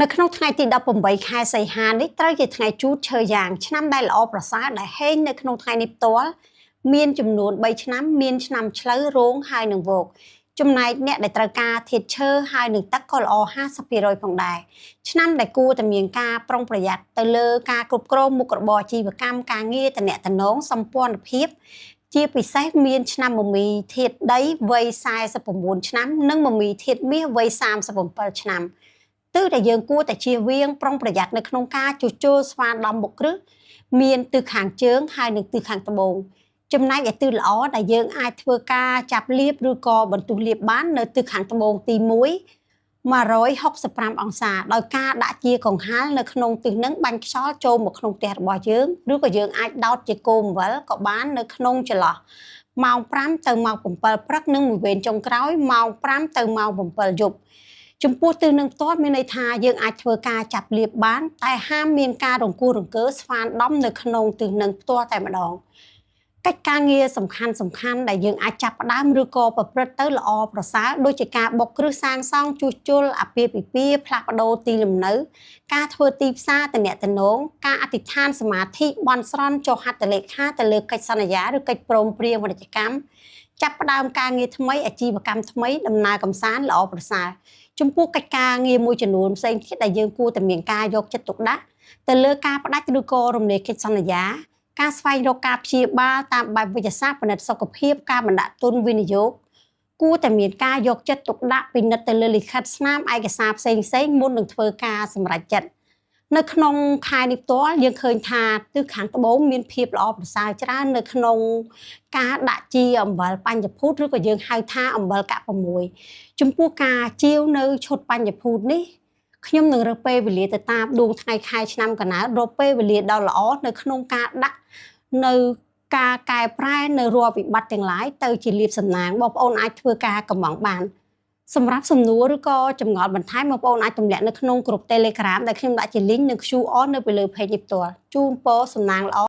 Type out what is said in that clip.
នៅក្នុងថ្ងៃទី18ខែសីហានេះត្រូវជាថ្ងៃជូតឈើយ៉ាងឆ្នាំដែលល្អប្រសើរដែលហេងនៅក្នុងថ្ងៃនេះផ្ទាល់មានចំនួន3ឆ្នាំមានឆ្នាំឆ្លូវរោងហើយនឹងវោកចំណែកអ្នកដែលត្រូវការធាតុឈើហើយនឹងទឹកក៏ល្អ50%ផងដែរឆ្នាំដែលគួរតែមានការប្រុងប្រយ័ត្នទៅលើការគ្រប់គ្រងមុខរបរអាជីវកម្មការងារតំណែងសម្ព័ន្ធភាពជាពិសេសមានឆ្នាំមមីធាតុដីវ័យ49ឆ្នាំនិងមមីធាតុមាសវ័យ37ឆ្នាំទិសដែលយើងគួរតែជៀសវាងប្រុងប្រយ័ត្ននៅក្នុងការជួសជុលស្វាដំមុខគ្រឹះមានទិសខាងជើងហើយនិងទិសខាងត្បូងចំណែកឯទិសល្អដែលយើងអាចធ្វើការចាប់លាបឬក៏បន្ទុះលាបបាននៅទិសខាងត្បូងទី1 165អង្សាដោយការដាក់ជាកង្ហារនៅក្នុងទិសនឹងបាញ់ខ្យល់ចូលមកក្នុងផ្ទះរបស់យើងឬក៏យើងអាចដោតជាគោមអំបិលក៏បាននៅក្នុងចន្លោះម៉ោង5ទៅម៉ោង7ព្រឹកនិងមួយវេនចុងក្រោយម៉ោង5ទៅម៉ោង7យប់ចំពោះទិសនឹងផ្ទាល់មានន័យថាយើងអាចធ្វើការចាប់លាបបានតែហាមមានការរង្គោះរង្គើស្វានដំនៅក្នុងទិសនឹងផ្ទាល់តែម្ដងកិច្ចការងារសំខាន់ដែលយើងអាចចាប់ផ្ដើមឬក៏ប្រព្រឹត្តទៅល្អប្រសើរដូចជាការបុកគ្រឹះសាងសង់ជួសជុលអាពាហ៍ពិពាហ៍ផ្លាស់ប្ដូរទីលំនៅការធ្វើទីផ្សារតំណែងការអធិដ្ឋានសមាធិបន់ស្រន់ចុះហត្ថលេខាទៅលើកិច្ចសន្យាឬកិច្ចព្រមព្រៀងពាណិជ្ជកម្មចាប់ផ្ដើមការងារថ្មីអាជីវកម្មថ្មីដំណើរកំសាន្តល្អប្រសើរចំពោះកិច្ចការងារមួយចំនួនផ្សេងទៀតដែលយើងគួរតែមានការយកចិត្តទុកដាក់ទៅលើការផ្ដាច់ឬក៏រំលាយកិច្ចសន្យាការស្វែងរកការព្យាបាលតាមបែបវិទ្យាសាស្ត្រពិនិត្យសុខភាពការបណ្ដាក់ទុនវិនិយោគគួរតែមានការយកចិត្តទុកដាក់ពិនិត្យទៅលើលិខិតស្នាមឯកសារផ្សេងមុននឹងធ្វើការសម្រេចចិត្តនៅក្នុងខែនេះផ្ទាល់យើងឃើញថាទិសខាងត្បូងមានភាពល្អប្រសើរច្រើននៅក្នុងការដាក់ជាអំបិលបញ្ញភូតឬក៏យើងហៅថាអំបិលកាក់6ចំពោះការជាវនៅឈុតបញ្ញភូតនេះខ្ញុំនឹងរើសពេលវេលាទៅតាមដួងថ្ងៃខែឆ្នាំកណើតរកពេលវេលាដ៏ល្អនៅក្នុងការដាក់នៅការកែប្រែនៅរាល់វិបត្តិទាំងឡាយទៅជាលាភសំណាងបងប្អូនអាចធ្វើការកម្មង់បានសម្រាប់សំណួរឬក៏ចម្ងល់បន្ថែមបងប្អូនអាចទម្លាក់នៅក្នុងក្រុម Telegram ដែលខ្ញុំដាក់ជា link និង QR នៅពីលើ page នេះផ្ទាល់ជូនពរសំណាងល្អ